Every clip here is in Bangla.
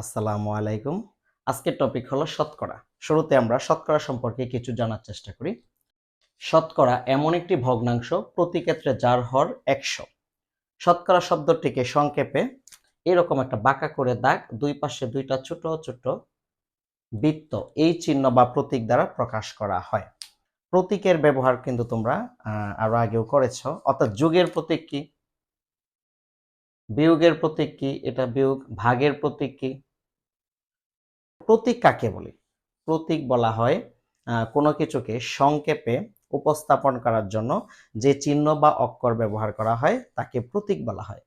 আসসালামু আলাইকুম। আজকের টপিক হলো শতকরা। শুরুতে আমরা শতকরা সম্পর্কে কিছু জানার চেষ্টা করি। শতকরা এমন একটি ভগ্নাংশ প্রতি ক্ষেত্রে যার হর 100। শতকরা শব্দটিকে সংক্ষেপে এরকম একটা বাঁকা করে দাগ, দুই পাশে দুইটা ছোট ছোট বৃত্ত, এই চিহ্ন বা প্রতীক দ্বারা প্রকাশ করা হয়। প্রতীকের ব্যবহার কিন্তু তোমরা আরো আগেও করেছো। অর্থাৎ যোগের প্রতীক কি, বিয়োগের প্রতীক কি, এটা বিয়োগ, ভাগের প্রতীক কি। প্রতীক কাকে বলে? প্রতীক বলা হয় কোনো কিছুকে সংক্ষেপে উপস্থাপন করার জন্য যে চিহ্ন বা অক্ষর ব্যবহার করা হয় তাকে প্রতীক বলা হয়।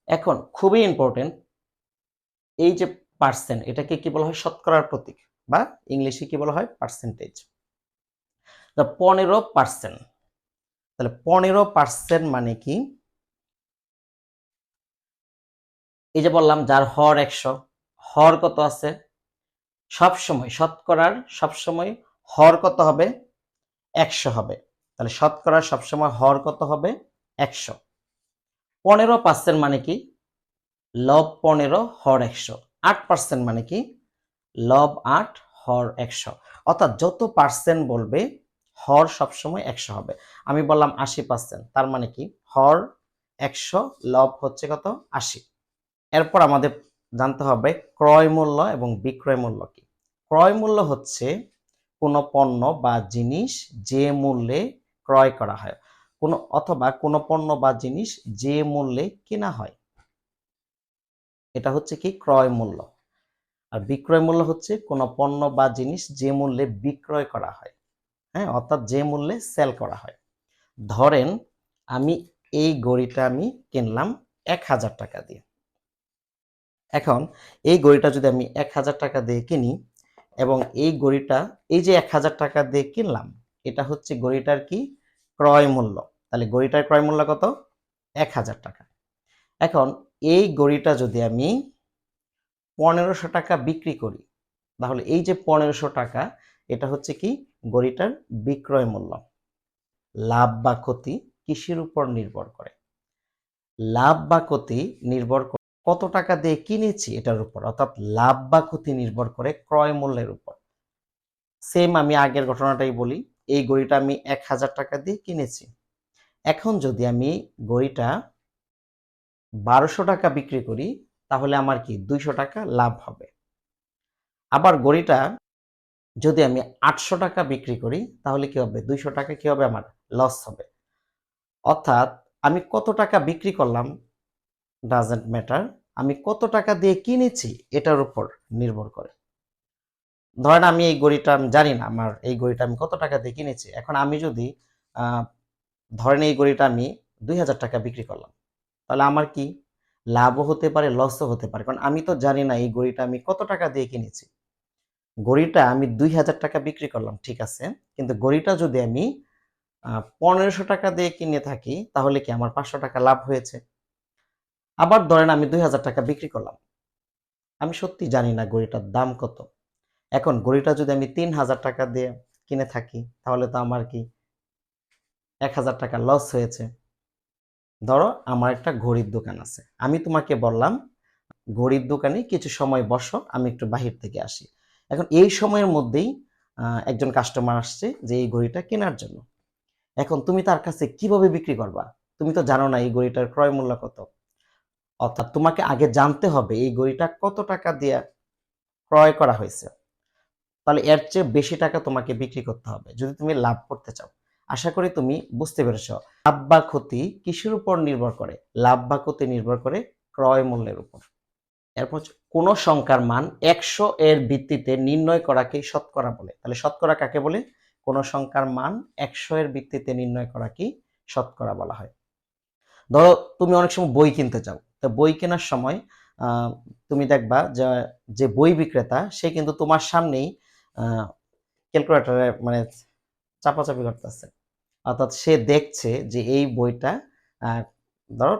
এখন খুবই ইম্পর্টেন্ট, এই যে পার্সেন্ট, এটাকে কি বলা হয়? শতকরার প্রতীক, বা ইংলিশে কি বলা হয়? পার্সেন্টেজ। 15%। তাহলে 15% মানে কি? এই যে বললাম যার হর 100, হর কত আছে? সবসময় শতকরার সবসময় হর কত হবে? 100 হবে। তাহলে শতকরা সবসময় হর কত হবে? 100। 15% মানে কি? লব 15 হর 100। 8% মানে কি? লব 8 হর 100। অর্থাৎ যত পার্সেন্ট বলবে হর সবসময় 100 হবে। আমি বললাম 80%, তার মানে কি? হর 100, লব হচ্ছে কত? 80। এরপর আমাদের জানতে হবে ক্রয় মূল্য এবং বিক্রয় মূল্য কি। ক্রয় মূল্য হচ্ছে কোনো পণ্য বা জিনিস যে মূল্যে ক্রয় করা হয়, অথবা কোনো পণ্য বা জিনিস যে মূল্যে কেনা হয়, এটা হচ্ছে কি? ক্রয় মূল্য। আর বিক্রয় মূল্য হচ্ছে কোনো পণ্য বা জিনিস যে মূল্যে বিক্রয় করা হয়, হ্যাঁ, অর্থাৎ যে মূল্যে সেল করা হয়। ধরেন আমি এই ঘড়িটা আমি কিনলাম 1000 টাকা দিয়ে। এখন এই ঘড়িটা যদি আমি 1000 টাকা দিয়ে কিনি, এবং এই ঘড়িটা, এই যে 1000 টাকা দিয়ে কিনলাম, এটা হচ্ছে ঘড়িটার কি? ক্রয় মূল্য। তাহলে ঘড়িটার ক্রয় মূল্য কত? 1000 টাকা। এখন এই ঘড়িটা যদি আমি 1500 টাকা বিক্রি করি, তাহলে এই যে 1500 টাকা, এটা হচ্ছে কি? ঘড়িটার বিক্রয় মূল্য। লাভ বা ক্ষতি কিসের উপর নির্ভর করে? লাভ বা ক্ষতি নির্ভর করে কত টাকা দিয়ে কিনেছি এটার উপর, অর্থাৎ লাভ বা ক্ষতি নির্ভর করে ক্রয় মূল্যের উপর। সেম আমি আগের ঘটনাটাই বলি, এই ঘড়িটা আমি 1000 টাকা দিয়ে কিনেছি। এখন যদি আমি ঘড়িটা 1200 টাকা বিক্রি করি, তাহলে আমার কি? 200 টাকা লাভ হবে। আবার ঘড়িটা যদি আমি 800 টাকা বিক্রি করি, তাহলে কি হবে? 200 টাকা কি হবে? আমার লস হবে। অর্থাৎ আমি কত টাকা বিক্রি করলাম ডাজন্ট ম্যাটার, আমি কত টাকা দিয়ে কিনেছি এটার উপর নির্ভর করে। ধরেন আমি এই ঘড়িটা আমি জানি না আমার এই ঘড়িটা আমি কত টাকা দিয়ে কিনেছি। এখন আমি যদি ধরেন এই ঘড়িটা আমি 2000 টাকা বিক্রি করলাম, তাহলে আমার কি? লাভও হতে পারে, লসও হতে পারে, কারণ আমি তো জানি না এই ঘড়িটা আমি কত টাকা দিয়ে কিনেছি। ঘড়িটা আমি 2000 টাকা বিক্রি করলাম, ঠিক আছে, কিন্তু ঘড়িটা যদি আমি 1500 টাকা দিয়ে কিনে থাকি, তাহলে কি আমার 500 টাকা লাভ হয়েছে? আবার ধরেন আমি 2000 টাকা বিক্রি করলাম, আমি সত্যি জানি না ঘড়িটার দাম কত। এখন ঘড়িটা যদি আমি 3000 টাকা দিয়ে কিনে থাকি, তাহলে তো আমার কি? 1000 টাকা লস হয়েছে। ধরো আমার একটা ঘড়ির দোকান আছে, আমি তোমাকে বললাম ঘড়ির দোকানে কিছু সময় বসো, আমি একটু বাহির থেকে আসি। এখন এই সময়ের মধ্যেই একজন কাস্টমার আসছে যে এই ঘড়িটা কেনার জন্য। এখন তুমি তার কাছে কিভাবে বিক্রি করবা? তুমি তো জানো না এই ঘড়িটার ক্রয় মূল্য কত। অর্থাৎ তোমাকে আগে জানতে হবে এই ঘড়িটা কত টাকা দিয়ে ক্রয় করা হয়েছে, তাহলে এর চেয়ে বেশি টাকা তোমাকে বিক্রি করতে হবে যদি তুমি লাভ করতে চাও। আশা করি তুমি বুঝতে পেরেছ। লাভ বা ক্ষতি কিসের উপর নির্ভর করে? লাভ বা ক্ষতি নির্ভর করে ক্রয় মূল্যের উপর। এরপর কোন সংখ্যার মান 100 এর ভিত্তিতে নির্ণয় করাকে শতকরা বলে। তাহলে শতকরা কাকে বলে? কোন সংখ্যার মান 100 এর ভিত্তিতে নির্ণয় করাকে শতকরা বলা হয়। ধরো তুমি অনেক সময় বই কিনতে চাও, তো বই কেনার সময় তুমি দেখবা যে যে বই বিক্রেতা সে কিন্তু তোমার সামনেই ক্যালকুলেটরে মানে চাপাচাপি করতেছে। অর্থাৎ সে দেখছে যে এই বইটা ধরো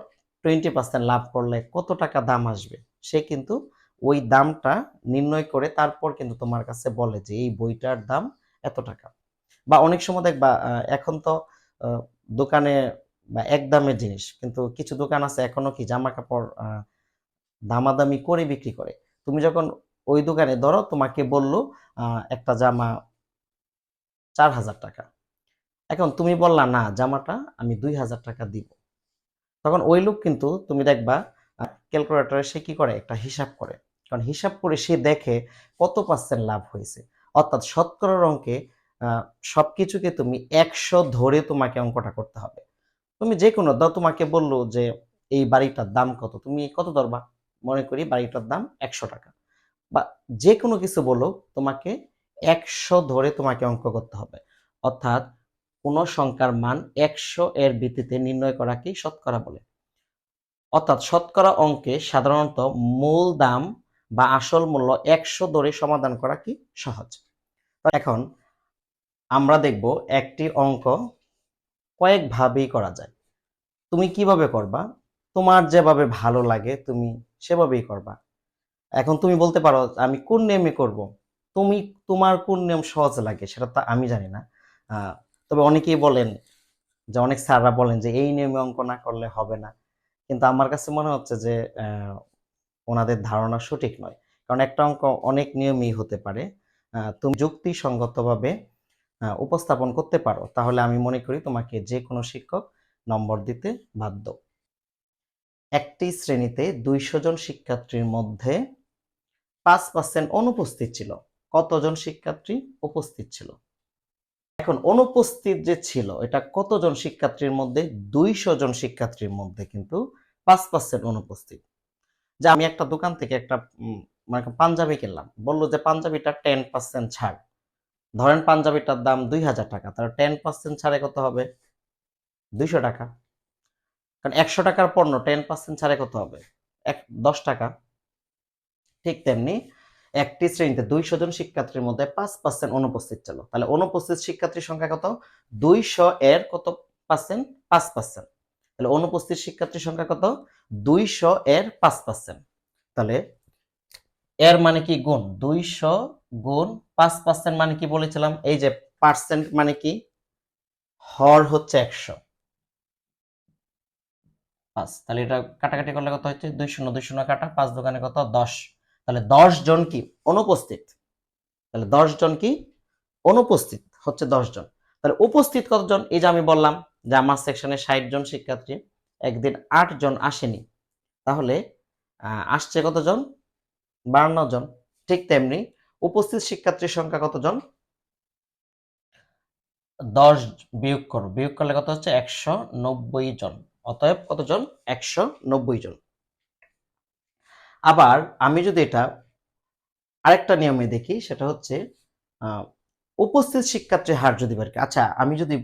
20% লাভ করলে কত টাকা দাম আসবে, সে কিন্তু ওই দামটা নির্ণয় করে তারপর কিন্তু তোমার কাছে বলে যে এই বইটার দাম এত টাকা। বা অনেক সময় দেখবা এখন তো দোকানে বা এক দামের জিনিস, কিন্তু কিছু দোকান আছে এখনো কি জামা কাপড় দামাদামি করে বিক্রি করে। তুমি যখন ওই দোকানে ধরো তোমাকে বললো একটা জামা 4,000 টাকা, এখন তুমি বললা না জামাটা আমি 2,000 টাকা দিব, তখন ওই লোক কিন্তু তুমি দেখবা ক্যালকুলেটরে সে কি করে একটা হিসাব করে, কারণ হিসাব করে সে দেখে কত পার্সেন্ট লাভ হয়েছে। অর্থাৎ শতকরার অঙ্কে সবকিছুকে তুমি 100 ধরে তোমাকে অঙ্কটা করতে হবে। তুমি যে কোনো দাও, তোমাকে বললো যে এই বাড়িটার দাম কত, তুমি কত ধরবা, মনে করি বাড়িটার দাম 100 টাকা, বা যে কোনো কিছু বলো, তোমাকে 100 ধরে তোমাকে অঙ্ক করতে হবে। অর্থাৎ কোন সংখ্যার মান 100 এর ভিত্তিতে নির্ণয় করা কি শতকরা বলে। অর্থাৎ শতকরা অঙ্কে সাধারণত মূল দাম বা আসল মূল্য 100 ধরে সমাধান করা কি সহজ। এখন আমরা দেখব একটি অঙ্ক কয়েকভাবেই করা যায়। তুমি কিভাবে করবা, তোমার যেভাবে ভালো লাগে তুমি সেভাবেই করবা। এখন তুমি বলতে পারো আমি কোন নিয়মে করব, তুমি তোমার কোন নিয়ম সহজ লাগে সেটা তো আমি জানি না। তবে অনেকেই বলেন যে, অনেক স্যাররা বলেন যে এই নিয়মে অঙ্ক না করলে হবে না, কিন্তু আমার কাছে মনে হচ্ছে যে ওনাদের ধারণা সঠিক নয়। কারণ একটা অঙ্ক অনেক নিয়মই হতে পারে, তুমি যুক্তিসঙ্গতভাবে উপস্থাপন করতে পারো, তাহলে আমি মনে করি তোমাকে যে কোনো শিক্ষক নম্বর দিতে বাধ্য। একটি শ্রেণীতে 200 জন শিক্ষার্থীর মধ্যে 5% অনুপস্থিত ছিল। কতজন শিক্ষার্থী উপস্থিত ছিল? এখন অনুপস্থিত যে ছিল এটা কতজন শিক্ষার্থীর মধ্যে? 200 জন শিক্ষার্থীর মধ্যে কিন্তু 5% অনুপস্থিত। যে আমি একটা দোকান থেকে একটা মানে পাঞ্জাবি কিনলাম, বললো যে পাঞ্জাবিটা 10% ছাড়, ধরেন পাঞ্জাবিটার দাম 2,000 টাকা, তার 10% ছাড়ে কত হবে? 200 টাকা। কারণ 100 টাকার পণ্য 10% ছাড়ে কত হবে? 10 টাকা। ঠিক তেমনি একটি শ্রেণীতে 200 জন শিক্ষার্থীর মধ্যে 5% অনুপস্থিত ছিল, তাহলে অনুপস্থিত শিক্ষার্থীর সংখ্যা কত? 200 এর কত পার্সেন্ট? 5%। তাহলে অনুপস্থিত শিক্ষার্থীর সংখ্যা কত? 200 এর 5%। তাহলে এর মানে কি গুণ, 200 গুণ 5% মানে কি বলেছিলাম, এই যে পার্সেন্ট মানে কি, হর হচ্ছে 100, 5, তাহলে এটা কাটাকাটি করলে কত হচ্ছে? 2 শূন্য কাটা, 5 দোকানে কত? 10। তাহলে 10 জন কি অনুপস্থিত, তাহলে 10 জন কি অনুপস্থিত হচ্ছে 10 জন। তাহলে উপস্থিত কতজন? এই যে আমি বললাম যে আমার সেকশনে 60 জন শিক্ষার্থী, একদিন 8 জন আসেনি, তাহলে আসছে কতজন? 52 জন। ঠিক তেমনি উপস্থিত শিক্ষার্থীর সংখ্যা কতজন? 10 বিয়োগ করো, বিয়োগ করলে কত হচ্ছে? 190 জন। অতএব কতজন? 190 জন। আবার আমি যদি এটা আরেকটা নিয়মে দেখি, সেটা হচ্ছে উপস্থিত শিক্ষার্থীর হার যদি বের করি। আচ্ছা, আমি যদি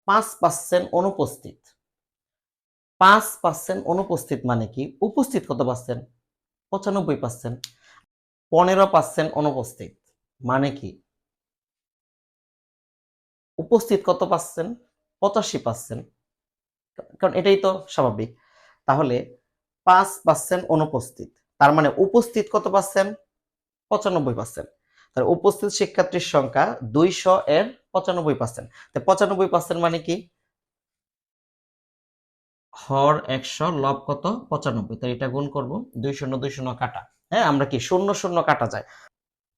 5% অনুপস্থিত, 5% অনুপস্থিত মানে কি? উপস্থিত কত পার্সেন্ট? 95%। 15% অনুপস্থিত মানে কি? উপস্থিত কত পার্সেন্ট? 85%। কারণ এটাই তো স্বাভাবিক। তাহলে 5% অনুপস্থিত, তার মানে উপস্থিত কত পার্সেন্ট? 95%। তাহলে উপস্থিত শিক্ষার্থীর সংখ্যা 200 এর 95%। তো 95% মানে কি? হর 100 লব কত? 95। তাই এটা গুণ করব, 2 শূন্য কাটা। হ্যাঁ, আমরা কি শূন্য শূন্য কাটা যায়,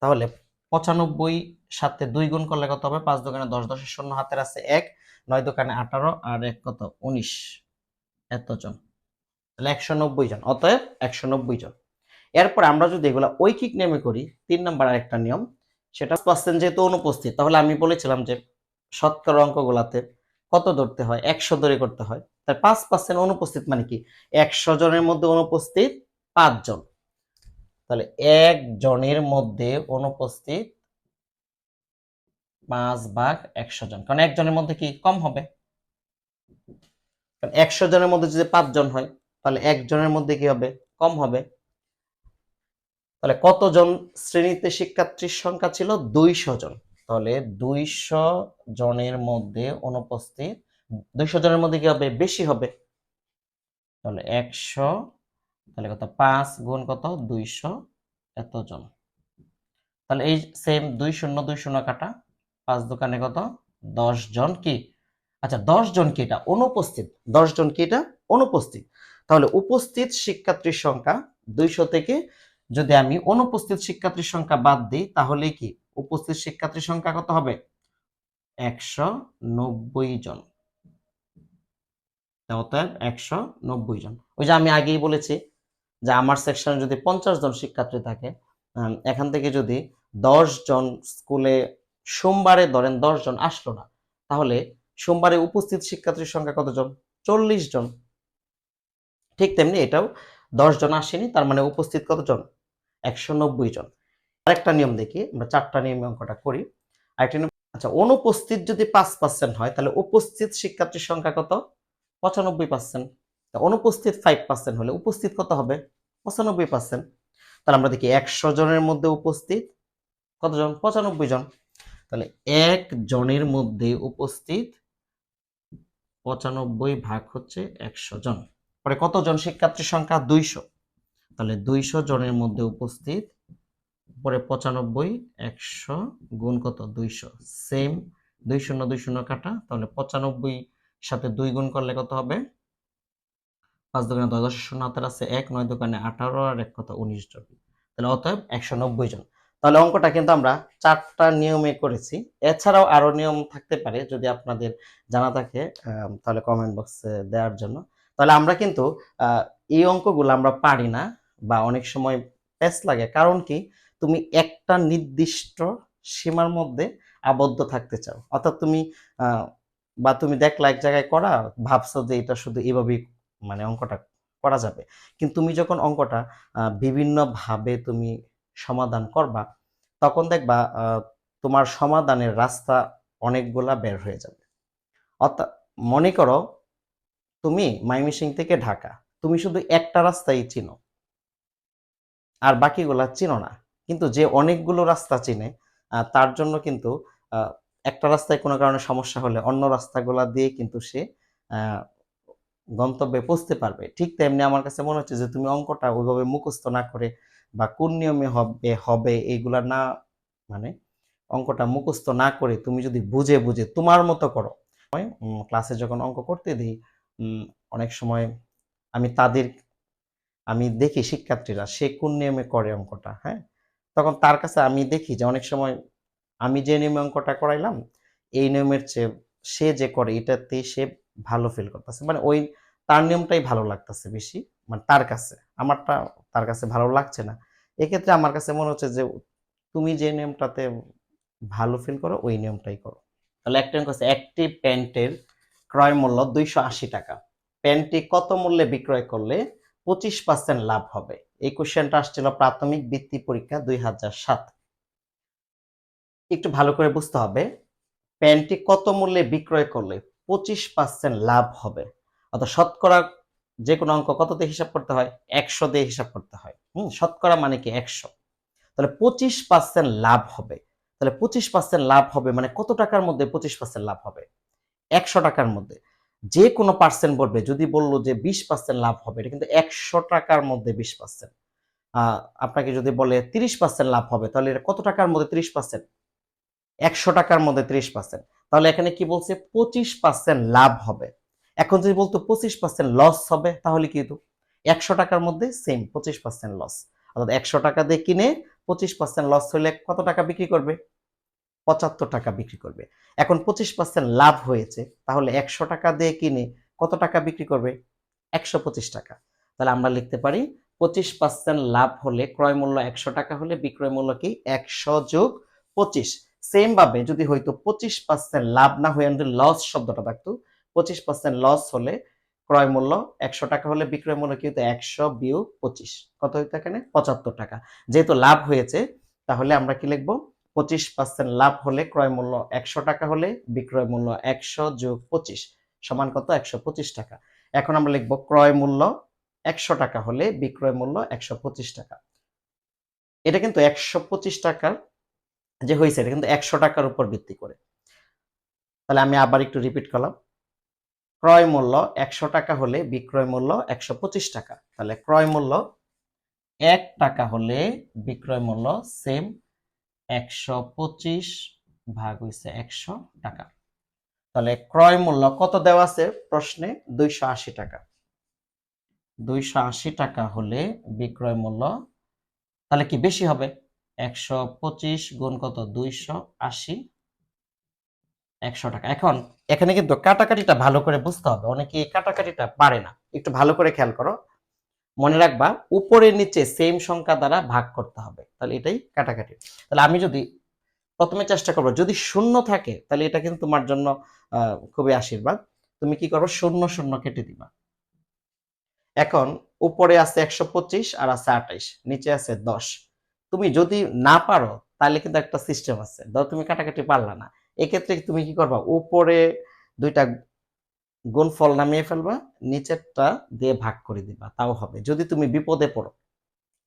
তাহলে 95 সাথে 2 গুণ করলে কত হবে? 5 দোকানে 10, 10 শূন্য হাতের আছে 1, 9 দোকানে 18 আর 1 কত? 19, এতজন। তাহলে 190 জন, অতএব 190 জন। এরপর আমরা যদি এগুলা ঐকিক নিয়মে করি, 3 নাম্বার আরেকটা নিয়ম, সেটা পার্সেন্ট যেহেতু অনুপস্থিত, তাহলে আমি বলেছিলাম যে শতকরা অঙ্কগুলাতে কত ধরতে হয়? 100 ধরে করতে হয়। তাই 5% অনুপস্থিত মানে কি? 100 জনের মধ্যে অনুপস্থিত 5 জন, তাহলে 1 জনের মধ্যে অনুপস্থিত 5/100 জন, কারণ 1 জনের মধ্যে কি কম হবে, কারণ 100 জনের মধ্যে যদি 5 জন হয়, তাহলে 1 জনের মধ্যে কি হবে? কম হবে। তাহলে কতজন শ্রেণীতে শিক্ষার্থীর সংখ্যা ছিল? 200 জন। তাহলে 200 জনের মধ্যে অনুপস্থিত, 200 জনের মধ্যে কি হবে? বেশি হবে। তাহলে 100, তাহলে কত? 5 গুণ কত? 200, এতজন। তাহলে এই সেম 2 শূন্য কাটা, 5 দোকানে কত? 10 জন কি? আচ্ছা, 10 জন কি এটা? অনুপস্থিত। 10 জন কি এটা? অনুপস্থিত। তাহলে উপস্থিত শিক্ষার্থীর সংখ্যা 200 থেকে যদি আমি অনুপস্থিত শিক্ষার্থীর সংখ্যা বাদ দিই তাহলে কি উপস্থিত শিক্ষার্থীর সংখ্যা কত হবে? 190 জন। অতএব 190 জন। ওই যে আমি আগেই বলেছি যে আমার সেকশনে যদি 50 জন শিক্ষার্থী থাকে, এখান থেকে যদি 10 জন স্কুলে সোমবারে ধরেন 10 জন আসলো না, তাহলে সোমবারে উপস্থিত শিক্ষার্থীর সংখ্যা কতজন? 40 জন। ঠিক তেমনি এটাও 10 জন আসেনি, তার মানে উপস্থিত কতজন? 190 জন। আরেকটা নিয়ম দেখি, আমরা 4টা নিয়মে অঙ্কটা করি। আরেকটা নিয়ম, আচ্ছা অনুপস্থিত যদি 5% হয় তাহলে উপস্থিত শিক্ষার্থীর সংখ্যা কত? 95%। অনুপস্থিত 5% হলে উপস্থিত কত হবে? 95%। তাহলে আমরা দেখি 100 জনের মধ্যে উপস্থিত কতজন? 95 জন। তাহলে 1 জনের মধ্যে উপস্থিত 95 ভাগ হচ্ছে 100 জন। পরে কতজন শিক্ষার্থীর সংখ্যা? 200। তাহলে 200 জনের মধ্যে উপস্থিত, পরে 95, 100 গুণ কত? 200। সেম 2 শূন্য 2 শূন্য কাটা, তাহলে 95 সাথে 2 গুণ করলে কত হবে? 5 দোকানে 10, 10 শূন্য হাতের আছে 1, 9 দোকানে 18 আর 1 কত? 19 জন। তাহলে অতএব 190 জন। তাহলে অঙ্কটা কিন্তু আমরা 4টা নিয়মে করেছি। এছাড়াও আরো নিয়ম থাকতে পারে, যদি আপনাদের জানা থাকে তাহলে কমেন্ট বক্সে দেওয়ার জন্য। তাহলে আমরা কিন্তু এই অঙ্কগুলো আমরা পারি না বা অনেক সময় প্যাচ লাগে, কারণ কি তুমি একটা নির্দিষ্ট সীমার মধ্যে আবদ্ধ থাকতে চাও, অর্থাৎ তুমি বা তুমি দেখলা এক জায়গায় করা, ভাবছো যে এটা শুধু এভাবেই মানে অঙ্কটা করা যাবে, কিন্তু তুমি যখন অঙ্কটা বিভিন্নভাবে তুমি সমাধান করবা, তখন দেখবা তোমার সমাধানের রাস্তা অনেকগুলা বের হয়ে যাবে। অর্থাৎ মনে করো তুমি ময়মনসিংহ থেকে ঢাকা, তুমি শুধু একটা রাস্তাই চিনো আর বাকিগুলা চিনো না, কিন্তু যে অনেকগুলো রাস্তা চিনে তার জন্য কিন্তু একটা রাস্তায় কোনো কারণে সমস্যা হলে অন্য রাস্তাগুলা দিয়ে কিন্তু সে আহ, গন্তব্যে পৌঁছতে পারবে। ঠিক তেমনি আমার কাছে মনে হচ্ছে যে তুমি অঙ্কটা ওইভাবে মুখস্থ না করে বা কোন নিয়মে হবে হবে এইগুলা না, মানে অঙ্কটা মুখস্থ না করে তুমি যদি বুঝে বুঝে তোমার মতো করো। ক্লাসে যখন অঙ্ক করতে দিই, অনেক সময় আমি তাদের আমি দেখি শিক্ষার্থীরা সে কোন নিয়মে করে অঙ্কটা, হ্যাঁ, তখন তার কাছে আমি দেখি যে অনেক সময় আমি যে নিয়মে অঙ্কটা করাইলাম এই নিয়মের চেয়ে সে যে করে এটাতে সে ভালো ফিল করতেছে, মানে ওই তার নিয়মটাই ভালো লাগতেছে বেশি, মানে তার কাছে আমারটা তার কাছে ভালো লাগছে না। এক্ষেত্রে আমার কাছে মনে হচ্ছে যে তুমি যে নিয়মটাতে ভালো ফিল করো ওই নিয়মটাই করো। তাহলে একটা অঙ্ক আছে, একটি প্যান্টের ক্রয় মূল্য 280 টাকা, প্যান্টটি কত মূল্যে বিক্রয় করলে 25% লাভ হবে? এই কোশ্চেনটা আসছিল প্রাথমিক বৃত্তি পরীক্ষা 2007। একটু ভালো করে বুঝতে হবে, প্যান্টটি কত মূল্যে বিক্রয় করলে 25% লাভ হবে, অর্থাৎ শতকরা যে কোনো অঙ্ক কত দিয়ে হিসাব করতে হয়? 100 দিয়ে হিসাব করতে হয়। শতকরা মানে কি 100। তাহলে 25% লাভ হবে, তাহলে 25% লাভ হবে মানে কত টাকার মধ্যে 25% লাভ হবে? 100 টাকার মধ্যে। যে কোনো পার্সেন্ট বলবে, যদি বললো যে 20% লাভ হবে, এটা কিন্তু 100 টাকার মধ্যে 20%। আপনাকে যদি বলে 30% লাভ হবে, তাহলে এটা কত টাকার মধ্যে 30%? 100 টাকার মধ্যে 30%। তাহলে এখানে কি বলছে? 25% লাভ হবে। এখন যদি বলতো 25% লস হবে, তাহলে কি হতো? 100 টাকার মধ্যে সেম 25% লস, অর্থাৎ 100 টাকা দিয়ে কিনে 25% লস হলে কত টাকা বিক্রি করবে? 75 টাকা বিক্রি করবে। এখন 25% লাভ হয়েছে, তাহলে 100 টাকা দিয়ে কিনে কত টাকা বিক্রি করবে? 125 টাকা। তাহলে আমরা লিখতে পারি 25% লাভ হলে ক্রয় মূল্য 100 টাকা হলে বিক্রয় মূল্য কি? 100 যোগ 25। সেম ভাবে যদি হয়তো 25% লাভ না হয়ে যদি লস শব্দটা থাকতো, 25% লস হলে ক্রয় মূল্য 100 টাকা হলে বিক্রয় মূল্য কি হতো? 100 বিয়োগ 25, কত হইতো এখানে? 75 টাকা। যেহেতু লাভ হয়েছে তাহলে আমরা কি লিখবো? 25% লাভ হলে ক্রয় মূল্য 100 টাকা হলে বিক্রয় মূল্য 100 যোগ 25 সমান কত? 125 টাকা। এখন আমরা লিখব ক্রয় মূল্য 100 টাকা হলে বিক্রয় মূল্য 125 টাকা। এটা কিন্তু 125 টাকার যে হয়েছে, এটা কিন্তু 100 টাকার উপর ভিত্তি করে। তাহলে আমি আবার একটু রিপিট করলাম, ক্রয় মূল্য 100 টাকা হলে বিক্রয় মূল্য 125 টাকা। তাহলে ক্রয় মূল্য 1 টাকা হলে বিক্রয় মূল্য সেম 125 ভাগ হইছে 100 টাকা। তাহলে ক্রয় মূল্য কত দেওয়া আছে প্রশ্নে? 280 টাকা। 280 টাকা হলে বিক্রয় মূল্য তাহলে কি বেশি হবে? 125 গুণ কত? 280, 100 টাকা। এখন এখানে কিন্তু কাটাকাটিটা ভালো করে বুঝতে হবে, অনেকে এই কাটাকাটিটা পারে না। একটু ভালো করে খেয়াল করো, মনে রাখবা উপরে নিচে সেম সংখ্যা দ্বারা ভাগ করতে হবে, তাহলে এটাই কাটাকাটি। তাহলে আমি যদি প্রথমে চেষ্টা করবো, যদি শূন্য থাকে তাহলে এটা কিন্তু তোমার জন্য খুবই আশীর্বাদ। তুমি কি করবো? শূন্য শূন্য কেটে দিবা। এখন উপরে আছে 125 আর আছে 28, নিচে আছে 10। তুমি যদি না পারো তাহলে কিন্তু একটা সিস্টেম আছে, ধরো তুমি কাটাকাটি পারলা না, এক্ষেত্রে তুমি কি করবা? উপরে দুইটা গুণফল নামিয়ে ফেলবা, নিচেরটা দিয়ে ভাগ করে দিবা, তাও হবে। যদি তুমি বিপদে পড়ো,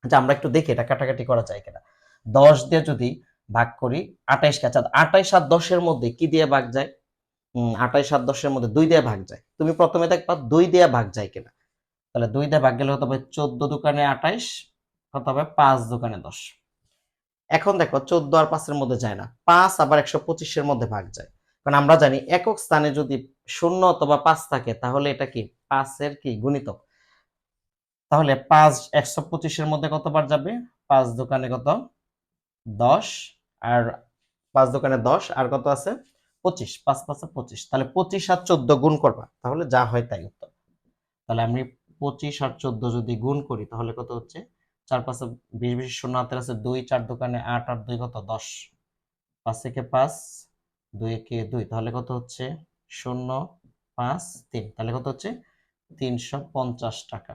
আচ্ছা আমরা একটু দেখি এটা কাটাকাটি করা যায় কিনা। 10 দিয়ে যদি ভাগ করি 28 কে, আচ্ছা 28 আর 10 এর মধ্যে কি দিয়ে ভাগ যায়? 28 আর 10 এর মধ্যে 2 দিয়ে ভাগ যায়। তুমি প্রথমে দেখবা 2 দিয়ে ভাগ যায় কিনা। তাহলে 2 দিয়ে ভাগ গেলে হতে হবে 14 দোকানে 28, কত হবে? 5 দোকানে 10। এখন দেখো 14 আর 5 এর মধ্যে যায় না, 5 আবার 125 এর মধ্যে ভাগ যায়। কারণ আমরা জানি একক স্থানে যদি 0 অথবা 5 থাকে তাহলে এটা কি 5 এর কি গুণিতক। তাহলে 5 125 এর মধ্যে কতবার যাবে? 5 দোকানে কত? 10, আর 5 দোকানে 10, আর কত আছে? 25, 5 5 25। তাহলে 25 আর 14 গুণ করবা, তাহলে যা হয় তাই উত্তর। তাহলে আমি 25 আর 14 যদি গুণ করি তাহলে কত হচ্ছে? 4 5 20, 20 শূন্য হাতের আছে 2, 4 দোকানে 8 আর 2 কত? 10, 5 একে 5, 2 একে 2, তাহলে কত হচ্ছে? 0 5 3, তাহলে কত হচ্ছে? 350 টাকা।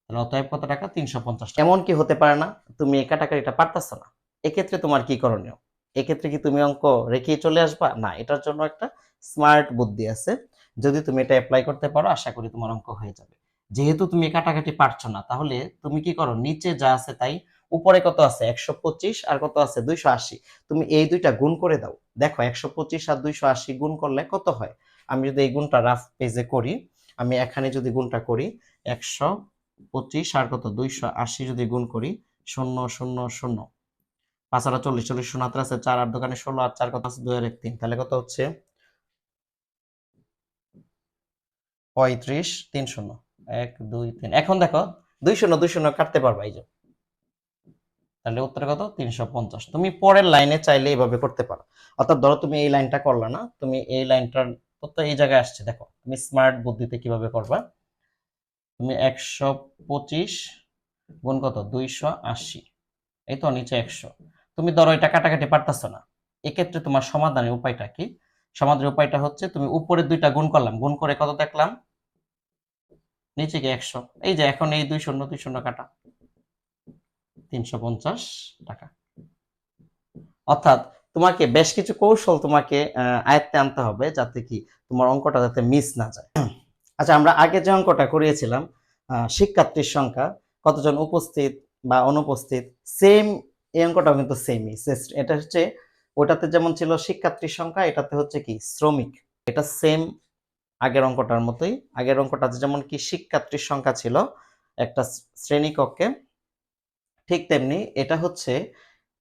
তাহলে অতএব কত টাকা? 350 টাকা। এমন কি হতে পারে না তুমি এই কাটাকাটিটা পারতেছো না? এক্ষেত্রে তোমার কি করণীয়? এক্ষেত্রে কি তুমি অঙ্ক রেখেই চলে আসবা? না, এটার জন্য একটা স্মার্ট বুদ্ধি আছে। যদি তুমি এটা অ্যাপ্লাই করতে পারো আশা করি তোমার অঙ্ক হয়ে যাবে। যেহেতু তুমি কাটাকাটি পারছো না, তাহলে তুমি কি করো? নিচে যা আছে তাই, উপরে কত আছে? 125 আর কত আছে? 280। তুমি এই দুইটা গুণ করে দাও। দেখো 125 আর 280 গুণ করলে কত হয়? আমি যদি এই গুণটা রাফ পেজে করি, আমি এখানে যদি গুণটা করি, 125 আর কত? 280 যদি গুণ করি, 0 0 0, 5 আর 40, 40 শূন্য হাতের আছে 4, আর দোকানে 16, আর 4 কত আছে? 2 আর 1 3, তাহলে কত হচ্ছে? 35 3 0 1 2 3। এখন দেখো 2 0 2 0 কাটতে পারবা, এই যে, তাহলে উত্তর কত? 350। তুমি পরের লাইনে চাইলে এইভাবে করতে পারো। অর্থাৎ ধরো তুমি এই লাইনটা করলা না, তুমি এই লাইনটার তো এই জায়গায় আসছে, দেখো তুমি স্মার্ট বুদ্ধিতে কিভাবে করবা। তুমি 125 গুণ কত? 280, এই তো নিচে 100। তুমি ধরো এটা কাটাকাটি পারতেছো না, এক্ষেত্রে তোমার সমাধানের উপায়টা কি? সমাধানের উপায়টা হচ্ছে তুমি উপরে দুইটা গুণ করলাম, গুণ করে কত দেখলাম? নিচে কি 100। এই যে এখন এই 2 0 2 0 কাটা, 350 টাকা। অর্থাৎ তোমাকে বেশ কিছু কৌশল তোমাকে আয়ত্তে আনতে হবে, যাতে কি তোমার অঙ্কটা যাতে মিস না যায়। আচ্ছা আমরা আগে যে অঙ্কটা করিয়েছিলাম, শিক্ষার্থীর সংখ্যা, কতজন উপস্থিত বা অনুপস্থিত, সেম এই অঙ্কটাও কিন্তু সেমই। এটা হচ্ছে ওটাতে যেমন ছিল শিক্ষার্থীর সংখ্যা, এটাতে হচ্ছে কি শ্রমিক। এটা সেম আগের অঙ্কটার মতোই। আগের অঙ্কটাতে যেমন কি শিক্ষার্থীর সংখ্যা ছিল একটা শ্রেণীকক্ষে, ঠিক তেমনি এটা হচ্ছে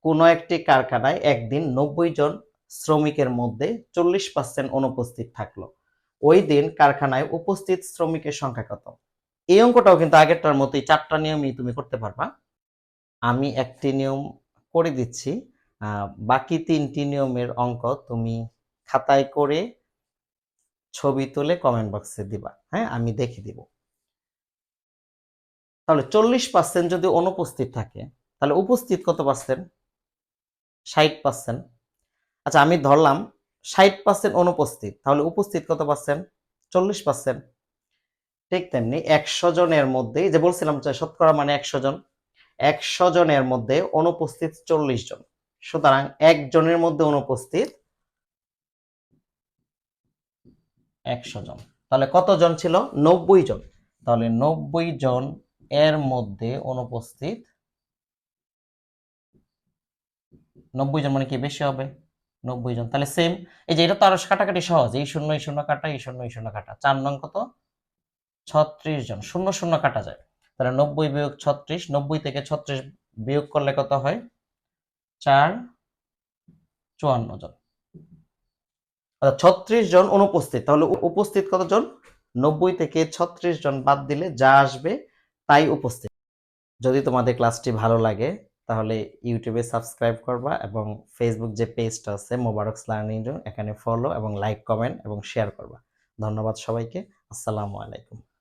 কোনো একটি কারখানায় একদিন 90 জন শ্রমিকের মধ্যে 40% অনুপস্থিত থাকলো। ওই দিন কারখানায় উপস্থিত শ্রমিকের সংখ্যা কত? এই অঙ্কটাও কিন্তু আগেরটার মতোই 4টা নিয়মই তুমি করতে পারবা। আমি একটি নিয়ম করে দিচ্ছি, বাকি 3টি নিয়মের অঙ্ক তুমি খাতায় করে ছবি তুলে কমেন্ট বক্সে দিবা। হ্যাঁ, আমি দেখে দিব। তাহলে 40% যদি অনুপস্থিত থাকে, তাহলে উপস্থিত কত পার্সেন্ট? 60%। আচ্ছা আমি ধরলাম 60% অনুপস্থিত, তাহলে উপস্থিত কত পার্সেন্ট? 40%। ঠিক তেমনি 100 জনের মধ্যে, যে বলছিলাম যে শতকরা মানে 100 জন, 100 জনের মধ্যে অনুপস্থিত 40 জন, সুতরাং একজনের মধ্যে অনুপস্থিত 100 জন। তাহলে কত জন ছিল? 90 জন। তাহলে 90 জন এর মধ্যে অনুপস্থিত 90 জন মানে কি বেশি হবে? 90 জন। তাহলে সেম, এই যে এটা তো আরো কাটাকাটি সহজ, এই শূন্য এই শূন্য কাটা, এই শূন্য এই শূন্য কাটা, 4 নং কত? 36 জন। শূন্য শূন্য কাটা যায়, তাহলে 90 বিয়োগ 36, 90 থেকে 36 বিয়োগ করলে কত হয়? 4 54 জন। অর্থাৎ 36 জন অনুপস্থিত, তাহলে উপস্থিত কতজন? 90 থেকে 36 জন বাদ দিলে যা আসবে তাই উপস্থিত। যদি তোমাদের ক্লাসটি ভালো লাগে তাহলে ইউটিউবে সাবস্ক্রাইব করবা এবং ফেসবুক যে পেজটা আছে মোবারকস লার্নিং জোন, এখানে ফলো এবং লাইক, কমেন্ট এবং শেয়ার করবা। ধন্যবাদ সবাইকে। আসসালামু আলাইকুম।